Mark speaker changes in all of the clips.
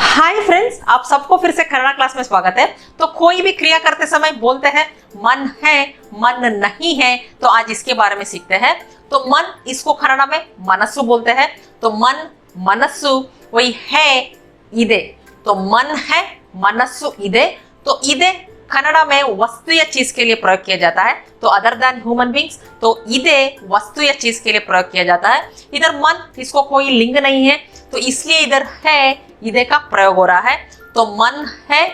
Speaker 1: Hi friends, आप सबको फिर से कन्नड़ा क्लास में स्वागत है। तो कोई भी क्रिया करते समय बोलते हैं मन है, मन नहीं है। तो आज इसके बारे में सीखते हैं। तो मन, इसको कन्नड़ा में मनस्सु बोलते हैं। तो मन, मनस्सु, वही है इदे। तो मन है, मनस्सु इदे। तो इदे कन्नड़ा में वस्तु या चीज के लिए प्रयोग किया जाता है। तो अदर देन ह्यूमन बींग्स, तो इदे वस्तु या चीज के लिए प्रयोग किया जाता है। इधर मन, इसको कोई लिंग नहीं है, तो इसलिए इधर है इदे का प्रयोग हो रहा है। तो मन है,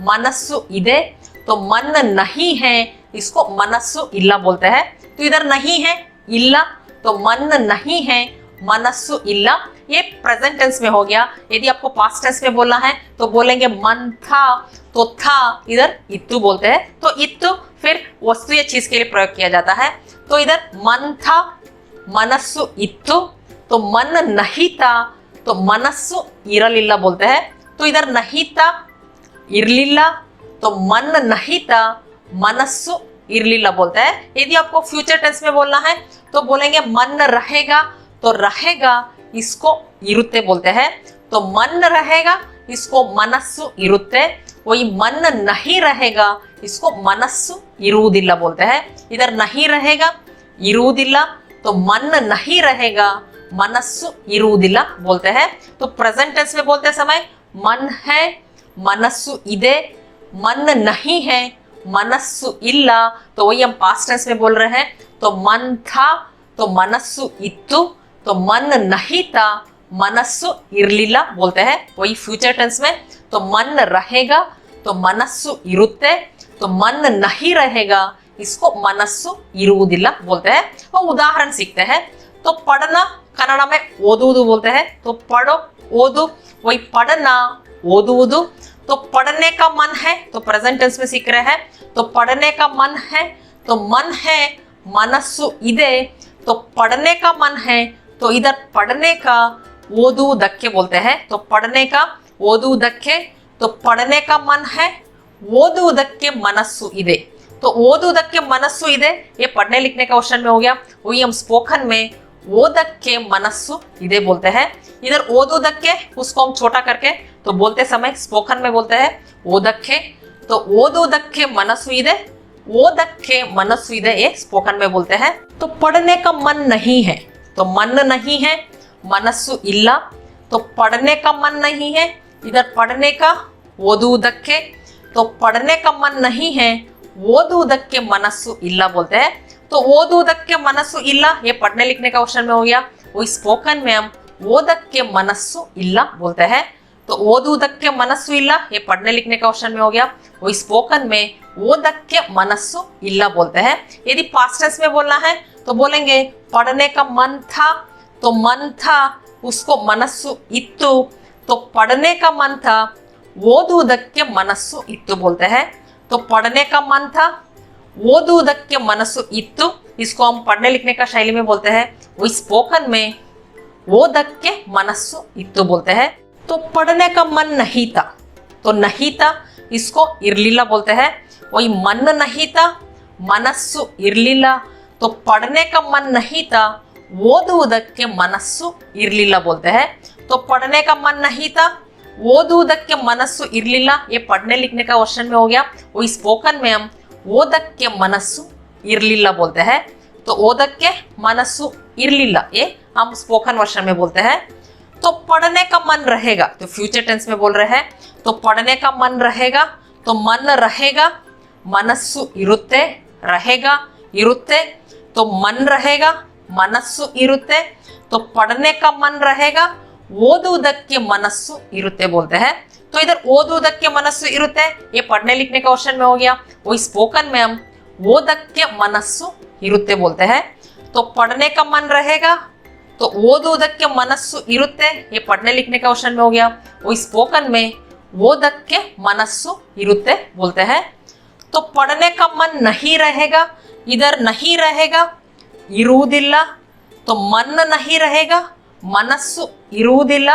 Speaker 1: मनस्सु इदे। तो मन नहीं है, इसको मनस्सु इल्ला बोलते हैं। तो इधर नहीं है, इल्ला। तो मन नहीं है, मनस्सु इल्ला। ये प्रेजेंट टेंस में हो गया। यदि आपको पास्ट टेंस में बोलना है तो बोलेंगे मन था। तो था इधर इत्तु बोलते हैं। तो इत्तु फिर वस्तु या चीज के लिए प्रयोग किया जाता है। तो इधर मन था, मनस्सु इत्तु। तो मन नहीं था, तो मनस्सु इरलिल्ला बोलते हैं। तो इधर नहीं था, इरलिल्ला। तो मन नहीं था, मनस्सु इरलिल्ला बोलते हैं। यदि आपको फ्यूचर टेंस में बोलना है तो बोलेंगे मन रहेगा। तो रहेगा, इसको इरुत्ते बोलते हैं। तो मन रहेगा, इसको मनस्सु इरुत्ते। वही मन नहीं रहेगा, इसको मनस्सु इरुವುದಿಲ್ಲ बोलते हैं। इधर नहीं रहेगा, इरुವುದಿಲ್ಲ। तो मन नहीं रहेगा, मनस्सु इरुವುದಿಲ್ಲ बोलते हैं। तो प्रेजेंट टेंस में बोलते समय मन है, मनस्सु इदे। मन नहीं है, मनस्सु इल्ला। तो वही हम पास्ट टेंस में बोल रहे हैं। तो मन था, तो मनस्सु इत्तु। तो मन नहीं था, मनस्सु इरलिल्ला बोलते हैं। वही फ्यूचर टेंस में तो मन रहेगा, तो मनस्सु इरुत्ते। तो मन नहीं रहेगा, इसको मनस्सु इरुವುದಿಲ್ಲ बोलते हैं। और उदाहरण सीखते हैं। तो पढ़ना कन्नड़ा में ओदुವುದು बोलते हैं। तो पढ़ो, ओदु, वही पढ़ना, ओदुವುದು। तो पढ़ने का मन है, तो प्रेजेंट टेंस में सीख रहे हैं। तो पढ़ने का मन है, तो मन है, मनस्सु इदे। तो पढ़ने का मन है, तो इधर पढ़ने का ओदुವುದಕ್ಕೆ बोलते हैं। तो पढ़ने का ओदुವುದಕ್ಕೆ। तो पढ़ने का मन है, ओदुವುದಕ್ಕೆ मनस्सु इदे। तो ओदुವುದಕ್ಕೆ मनस्सु इदे, ये पढ़ने लिखने का क्वेश्चन में हो गया। वही हम स्पोकन में ओदಕ್ಕೆ मनस्सु इदे बोलते हैं। इधर ओदुವುದಕ್ಕೆ, उसको हम छोटा करके तो बोलते समय स्पोकन में बोलते हैं ओदಕ್ಕೆ। तो ओदुವುದಕ್ಕೆ मनस्सु इदे, ओदಕ್ಕೆ मनस्सु इदे, ये स्पोकन में बोलते हैं। तो पढ़ने का मन नहीं है, तो मन नहीं है, मनस्सु इल्ला। तो पढ़ने का मन नहीं है, इधर पढ़ने का ओदुವುದಕ್ಕೆ। तो पढ़ने का मन नहीं है, ओदुವುದಕ್ಕೆ मनस्सु इल्ला बोलते हैं। तो ओदुವುದಕ್ಕೆ मनस्सु इल्ला, ये पढ़ने लिखने का क्वेश्चन में हो गया। वही स्पोकन में हम ओदಕ್ಕೆ मनस्सु इल्ला बोलते हैं। तो ओदुವುದಕ್ಕೆ मनस्सु इल्ला, ये पढ़ने लिखने का क्वेश्चन में हो गया। वही स्पोकन में ओदಕ್ಕೆ मनस्सु इल्ला बोलते हैं। यदि पास्ट टेंस में बोलना है तो बोलेंगे पढ़ने का मन था। तो मन था, उसको मनस्सु इत्तु। तो पढ़ने का मन था, ओदुವುದಕ್ಕೆ मनस्सु इत्तु बोलते हैं। तो पढ़ने का मन था, ओदुವುದಕ್ಕೆ मनस्सु इत्तु, इसको हम पढ़ने लिखने का शैली में बोलते हैं। वही स्पोकन में ओदಕ್ಕೆ मनस्सु इत्तु बोलते हैं। तो पढ़ने का मन नहीं था, तो नहीं था, इसको इरलिल्ला बोलते हैं। वही मन नहीं था, मनस्सु इरलिल्ला। तो पढ़ने का मन नहीं था, ओदुವುದಕ್ಕೆ मनस्सु इरलिल्ला बोलते हैं। तो पढ़ने का मन नहीं था, ओदुವುದಕ್ಕೆ मनस्सु इरलिल्ला, ये पढ़ने लिखने का क्वेश्चन में हो गया। वही स्पोकन में हम ओदಕ್ಕೆ मनस्सु इरलिल्ला बोलते हैं। तो ओदಕ್ಕೆ मनस्सु इरलिल्ला, ये हम स्पोकन वर्जन में बोलते हैं। तो पढ़ने का मन रहेगा, तो फ्यूचर टेंस में बोल रहे हैं। तो पढ़ने का मन रहेगा, तो मन रहेगा, मनस्सु इरुत्ते, रहेगा, इरुत्ते। तो मन रहेगा, मनस्सु इरुत्ते। तो पढ़ने का मन रहेगा, ओदुವುದಕ್ಕೆ मनस्सु इरुत्ते बोलते हैं। तो इधर ओदुವುದಕ್ಕೆ मनस्सु इरुत्ते, ये पढ़ने लिखने का क्वेश्चन में हो गया। वही स्पोकन में हम ओदಕ್ಕೆ मनस्सु इरुत्ते बोलते हैं। तो पढ़ने का मन रहेगा, तो ओदुವುದಕ್ಕೆ मनस्सु इरुत्ते, ये पढ़ने लिखने का क्वेश्चन में हो गया। वही स्पोकन में ओदಕ್ಕೆ मनस्सु इरुत्ते बोलते हैं। तो पढ़ने का मन नहीं रहेगा, इधर नहीं रहेगा, इरुವುದಿಲ್ಲ। तो मन नहीं रहेगा, मनस्सु इरुವುದಿಲ್ಲ।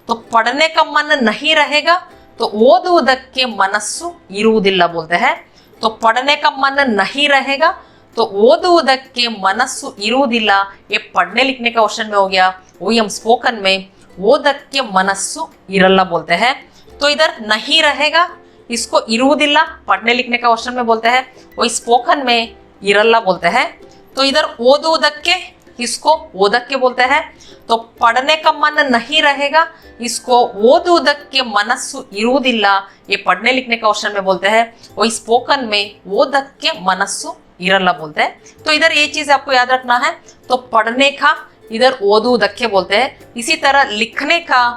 Speaker 1: तो पढ़ने का मन नहीं रहेगा, तो ओदुವುದಕ್ಕೆ मनस्सु इरुವುದಿಲ್ಲ बोलते हैं। तो पढ़ने का मन नहीं रहेगा, तो ओदुವುದಕ್ಕೆ मनस्सु इरुವುದಿಲ್ಲ, ये पढ़ने लिखने का क्वेश्चन में हो गया। वही हम स्पोकन में ओदಕ್ಕೆ मनस्सु इरಲ್ಲ बोलते हैं। तो इधर नहीं रहेगा, इसको इरुदिल्ला पढ़ने लिखने का वर्षन में बोलते हैं, वही स्पोकन में इरल्ला बोलते हैं। तो इधर ओदुदक्के, इसको ओदक्के बोलते हैं। तो पढ़ने का मन नहीं रहेगा, इसको ओदुदक्के मनस्सु इरुदिल्ला, ये पढ़ने लिखने का वर्षन में बोलते हैं, वही स्पोकन में ओदक्के मनस्सु इरल्ला बोलते हैं। तो इधर ये चीज आपको याद रखना है। तो पढ़ने का इधर ओदुदक्के बोलते हैं, इसी तरह लिखने का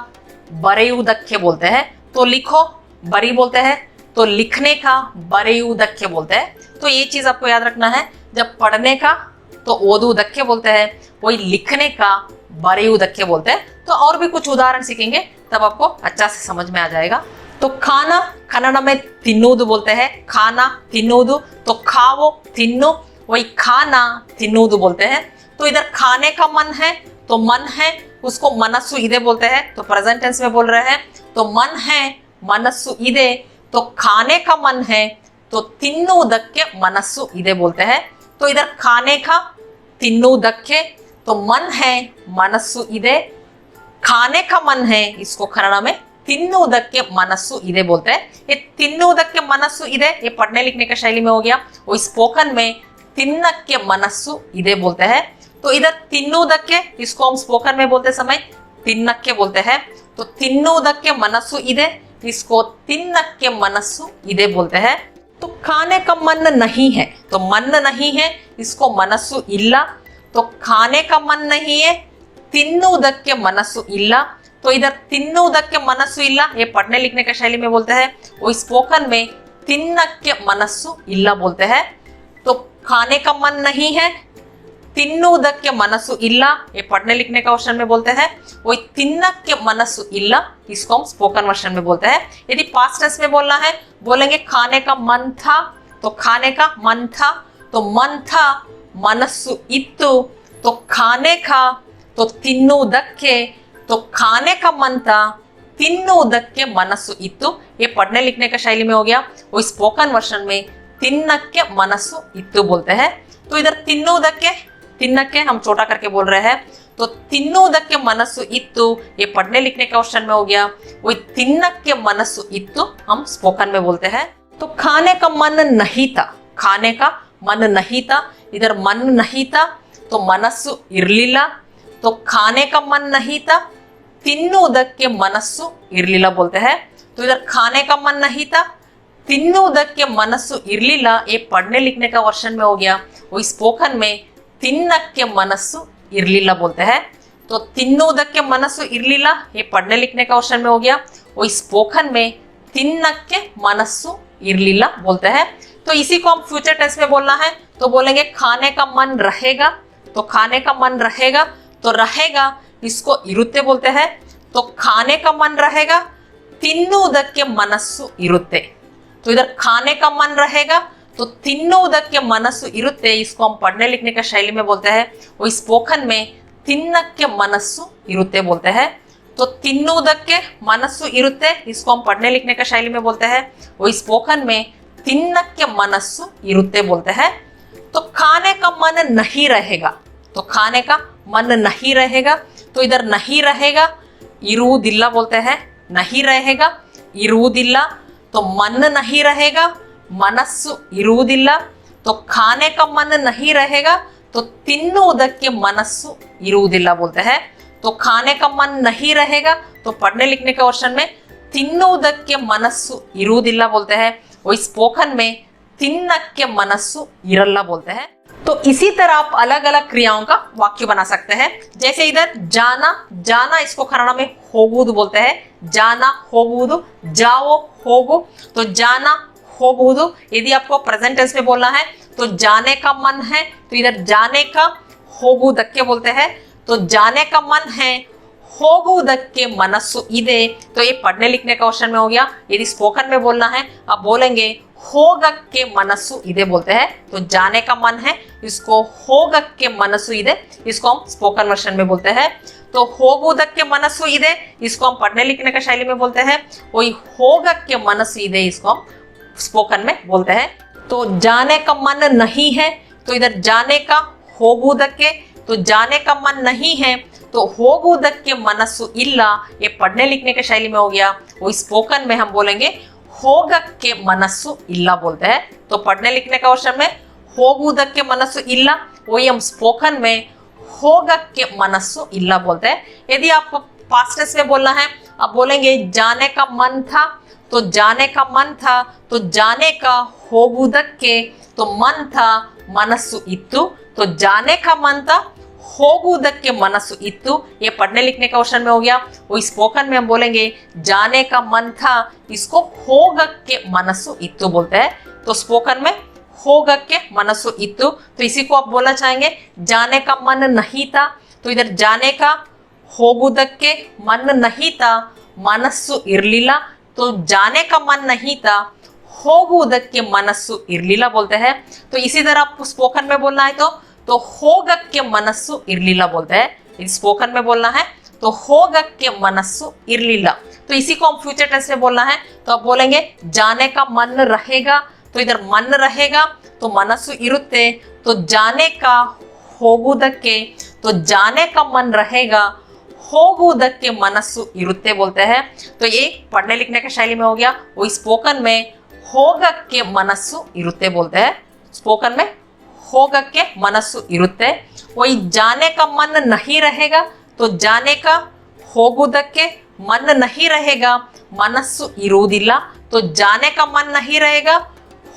Speaker 1: बरेयुदक्के बोलते हैं। तो लिखो बरी बोलते हैं, तो लिखने का बरेयुदक्के बोलते हैं। तो ये चीज आपको याद रखना है, जब पढ़ने का तो ओदुदक्के बोलते हैं, वही लिखने का बरेयुदक्के बोलते हैं। तो और भी कुछ उदाहरण सीखेंगे तब आपको अच्छा से समझ में आ जाएगा। तो खाना कन्नड़ में तिन्नुदु बोलते हैं, खाना तिन्नुदु। तो खाओ तिन्नु, वही खाना तिन्नुदु बोलते हैं। तो इधर खाने का मन है, तो मन है, उसको मनस्सु इदे बोलते हैं। तो प्रेजेंट टेंस में बोल रहे हैं, तो मन है मनस्सु इदे। तो खाने का मन है, तो तिन्नुदक्के मनस्सु इदे बोलते हैं। तो इधर खाने का तिन्नुदक्के, तो मन है मनस्सु इदे, खाने का मन है, इसको कन्नड़ में तिन्नुदक्के मनस्सु इदे बोलते हैं। ये तिन्नुदक्के मनस्सु इदे, ये पढ़ने लिखने का शैली में हो गया। वो स्पोकन में तिन्नक्के मनस्सु इदे बोलते हैं। तो इधर तिन्नुदक्के, इसको हम स्पोकन में बोलते समय तिन्नक्के बोलते हैं। तो तिन्नुदक्के मनस्सु इदे, इसको तिन्नक्के मनस्सु इदे बोलते हैं। तो खाने का मन नहीं है, तो मन नहीं है, इसको मनस्सु इल्ला। तो खाने का मन नहीं है, तिन्नुदक्के मनस्सु इल्ला। तो इधर तिन्नुदक्के मनस्सु इल्ला, ये पढ़ने लिखने का शैली में बोलते हैं, वो स्पोकन में तिन्नक्के मनस्सु इल्ला बोलते हैं। तो खाने का मन नहीं है, तिन्नुदक्के मनस्सु इल्ला, ये पढ़ने लिखने का वर्षन में बोलते हैं, वही तिन्नक्के मनस्सु इल्ला, इसको हम स्पोकन वर्षन में बोलते हैं। यदि पास्ट टेंस में बोलना है, बोलेंगे खाने का मन था, तो खाने का मन था, तो मन था मनस्सु इत्तु। तो खाने का तो तिन्नुदक्के, तो खाने का मन था, तिन्नुदक्के मनस्सु इत्तु, ये पढ़ने लिखने का शैली में हो गया। वो स्पोकन वर्षन में तिन्नक्के मनस्सु इत्तु बोलते हैं। तो इधर तिन्नुदक्के, तिन्नक्के हम छोटा करके बोल रहे हैं, तो तिन्नुदक्के मनस्सु इत्तु, ये पढ़ने लिखने का वर्षन में हो गया। वही तिन्नक्के मनस्सु इत्तु हम स्पोकन में बोलते हैं। तो खाने का मन नहीं था, खाने का मन नहीं था, इधर मन नहीं था, तो मनस्सु इरलिला। तो खाने का मन नहीं था, तिन्नुदक्के मनस्सु इरलिला बोलते हैं। तो इधर खाने का मन नहीं था, तिन्नुदक्के मनस्सु इरलिला, ये पढ़ने लिखने का वर्षन में हो गया। वो स्पोकन में तिन्नक्के मनस्सु इरलिला बोलते हैं। तो तिन्नुदक्के मनस्सु इरलिला, ये पढ़ने लिखने का वर्षन में हो गया। वो स्पोकन में तिन्नक्के मनस्सु इरलिला बोलते हैं। तो इसी को हम फ्यूचर टेंस में बोलना है, तो बोलेंगे खाने का मन रहेगा। तो खाने का मन रहेगा, तो रहेगा, इसको इरुत्ते बोलते हैं। तो खाने का मन रहेगा, तिन्नुदक्के मनस्सु इरुत्ते। तो इधर खाने का मन रहेगा, तो तिन्नुदक्के मनस्सु इरुत्ते, इसको हम पढ़ने लिखने का शैली में बोलते हैं। वो स्पोकन में तिन्नक्के मनस्सु इरुत्ते बोलते हैं। तो तिन्नुदक्के मनस्सु इरुत्ते, इसको हम पढ़ने लिखने का शैली में बोलते हैं। वो स्पोकन में तिन्नक्के मनस्सु इरुत्ते बोलते हैं। तो खाने का मन नहीं रहेगा, तो खाने का मन नहीं रहेगा, तो इधर नहीं रहेगा, इरुदिल्ला बोलते हैं, नहीं रहेगा, इरुदिल्ला। तो मन नहीं रहेगा, मनस्सु इरुदिल्ला। तो खाने का मन नहीं रहेगा, तो तिन्नुदक्के मनस्सु इरुदिल्ला बोलते हैं। तो खाने का मन नहीं रहेगा, तो पढ़ने लिखने के वर्षन में तिन्नुदक्के मनस्सु इरुदिल्ला बोलते हैं। वही स्पोकन में तिन्नक्के मनस्सु इरल्ला बोलते हैं। तो इसी तरह आप अलग अलग क्रियाओं का वाक्य बना सकते हैं। जैसे इधर जाना, जाना इसको कन्नड़ में होगुदु बोलते हैं, जाना होगुदु, जाओ होगु। तो जाना होगुदु, यदि आपको प्रेजेंट टेंस में बोलना है, तो जाने का मन है, तो इधर जाने का होगुदक्के बोलते हैं। तो जाने का मन है, होगुदक्के मनस्सु इदे, तो ये पढ़ने लिखने का वर्षन में हो गया। यदि स्पोकन में बोलना है, आप बोलेंगे होगक्के मनस्सु इदे बोलते हैं। तो जाने का मन है, इसको होगक्के मनस्सु इदे, इसको हम स्पोकन वर्षन में बोलते हैं। तो होगुदक्के मनस्सु इदे, इसको हम पढ़ने लिखने का शैली में बोलते हैं। वही होगक्के मनस्सु इदे, इसको हम स्पोकन में बोलते हैं। तो जाने का मन नहीं है, तो इधर जाने का होगुदक्के, तो जाने का मन नहीं है, तो होगुदक्के मनस्सु इल्ला, ये पढ़ने लिखने के शैली में हो गया। वो स्पोकन में हम बोलेंगे होगक्के मनस्सु इल्ला बोलते हैं। तो पढ़ने लिखने का क्वेश्चन में होगुदक्के मनस्सु इल्ला, वही हम स्पोकन में होगक्के मनस्सु इल्ला बोलते हैं। यदि आपको पास्ट टेंस में बोलना है, आप बोलेंगे जाने का मन था, तो जाने का मन था, तो जाने का होगुदक्के, तो मन था, मनस्सु इत्तु, तो जाने का मन था, होगुदक्के मनस्सु इत्तु, ये पढ़ने लिखने का क्वेश्चन में हो गया। वो स्पोकन में हम बोलेंगे जाने का मन था, इसको होगक्के मनस्सु इत्तु बोलते हैं। तो स्पोकन में होगक्के मनस्सु इत्तु, तो इसी को आप बोलना चाहेंगे जाने का मन नहीं था, तो इधर जाने का होगुदक्के मन नहीं था, मनस्सु इरलिला, तो जाने का मन नहीं था, होगुदक्के मनस्सु इरलिला बोलते हैं। तो इसी तरह आपको स्पोकन में बोलना है तो होगक्के मनस्सु इरलिला बोलते हैं। स्पोकन में बोलना है तो होगक्के मनस्सु इरलिला। तो इसी को हम फ्यूचर टेंस में बोलना है, तो आप बोलेंगे जाने का मन रहेगा, तो इधर मन रहेगा, तो मनस्सु इरुत्ते, तो जाने का होगुदक्के, तो जाने का मन रहेगा, होगुदक्के मनस्सु इरुत्ते बोलते हैं। तो ये पढ़ने लिखने का शैली में हो गया। वो स्पोकन में होगक्के मनस्सु इरुत्ते बोलते हैं। स्पोकन में होगक्के मनस्सु इरुत्ते। वही जाने का मन नहीं रहेगा, तो जाने का होगुदक्के, मन नहीं रहेगा, मनस्सु इरुವುದಿಲ್ಲ, तो जाने का मन नहीं रहेगा,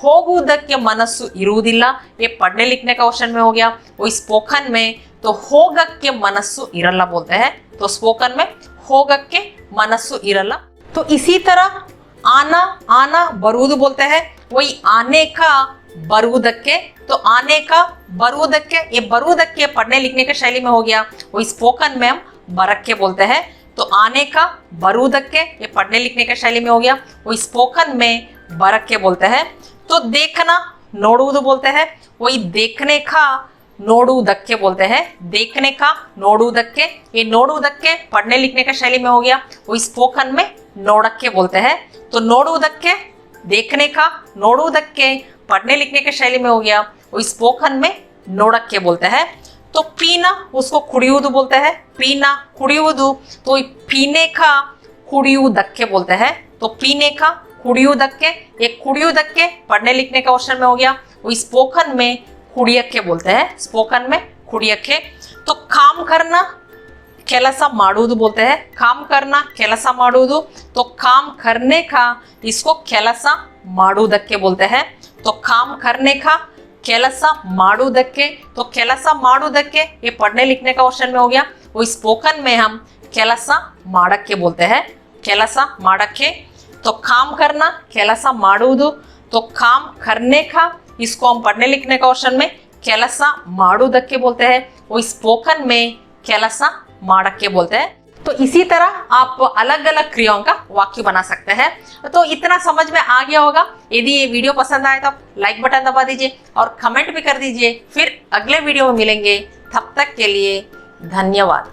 Speaker 1: होगुदक्के मनस्सु इरुವುದಿಲ್ಲ, ये पढ़ने लिखने का क्वेश्चन में हो गया। वो स्पोकन में तो होगक्के मनस्सु इरಲ್ಲ बोलते हैं। तो स्पोकन में होगक्के मनस्सु इरಲ್ಲ। तो इसी तरह आना आना बरुವುದು बोलते हैं। वही आने का बरुವುದಕ್ಕೆ, तो आने का बरुವುದಕ್ಕೆ, ये बरुವುದಕ್ಕೆ पढ़ने लिखने के शैली में हो गया। वही स्पोकन में हम बरಕ್ಕೆ बोलते हैं। तो आने का बरुವುದಕ್ಕೆ, ये पढ़ने लिखने के शैली में हो गया। वही स्पोकन में बरಕ್ಕೆ बोलते हैं। तो देखना ನೋಡುವುದು बोलते हैं। वही देखने का ನೋಡುವುದಕ್ಕೆ बोलते हैं। देखने का ನೋಡುವುದಕ್ಕೆ, ये ನೋಡುವುದಕ್ಕೆ पढ़ने लिखने का शैली में हो गया। वही स्पोकन में ನೋಡಕ್ಕೆ बोलते हैं। तो ನೋಡುವುದಕ್ಕೆ, देखने का, ನೋಡುವುದಕ್ಕೆ पढ़ने लिखने के शैली में हो गया। वो स्पोकन में ನೋಡಕ್ಕೆ बोलते हैं। तो पीना, उसको ಕುಡಿಯುವುದು बोलते हैं। पीना ಕುಡಿಯುವುದು, तो पीने का ಕುಡಿಯುವುದಕ್ಕೆ बोलते हैं। तो पीने का ಕುಡಿಯುವುದಕ್ಕೆ, ये ಕುಡಿಯುವುದಕ್ಕೆ पढ़ने लिखने का क्वेश्चन में हो गया। वो स्पोकन में ಕುಡಿಯಕ್ಕೆ बोलते हैं। स्पोकन में ಕುಡಿಯಕ್ಕೆ। तो काम करना ಕೆಲಸ ಮಾಡುವುದು बोलते हैं। काम करना ಕೆಲಸ ಮಾಡುವುದು, तो काम करने का, इसको ಕೆಲಸ ಮಾಡುವುದಕ್ಕೆ बोलते हैं। तो काम करने का ಕೆಲಸ ಮಾಡುವುದಕ್ಕೆ, तो ಕೆಲಸ ಮಾಡುವುದಕ್ಕೆ, ये पढ़ने लिखने का क्वेश्चन में हो गया। वो स्पोकन में हम ಕೆಲಸ ಮಾಡಕ್ಕೆ बोलते हैं। ಕೆಲಸ ಮಾಡಕ್ಕೆ, तो काम करना ಕೆಲಸ ಮಾಡುವುದು, तो काम करने का, इसको हम पढ़ने लिखने का क्वेश्चन में ಕೆಲಸ ಮಾಡುವುದಕ್ಕೆ बोलते हैं। वो स्पोकन में ಕೆಲಸ ಮಾಡಕ್ಕೆ बोलते हैं। तो इसी तरह आप अलग अलग क्रियाओं का वाक्य बना सकते हैं। तो इतना समझ में आ गया होगा। यदि ये वीडियो पसंद आए तो लाइक बटन दबा दीजिए और कमेंट भी कर दीजिए। फिर अगले वीडियो में मिलेंगे, तब तक के लिए धन्यवाद।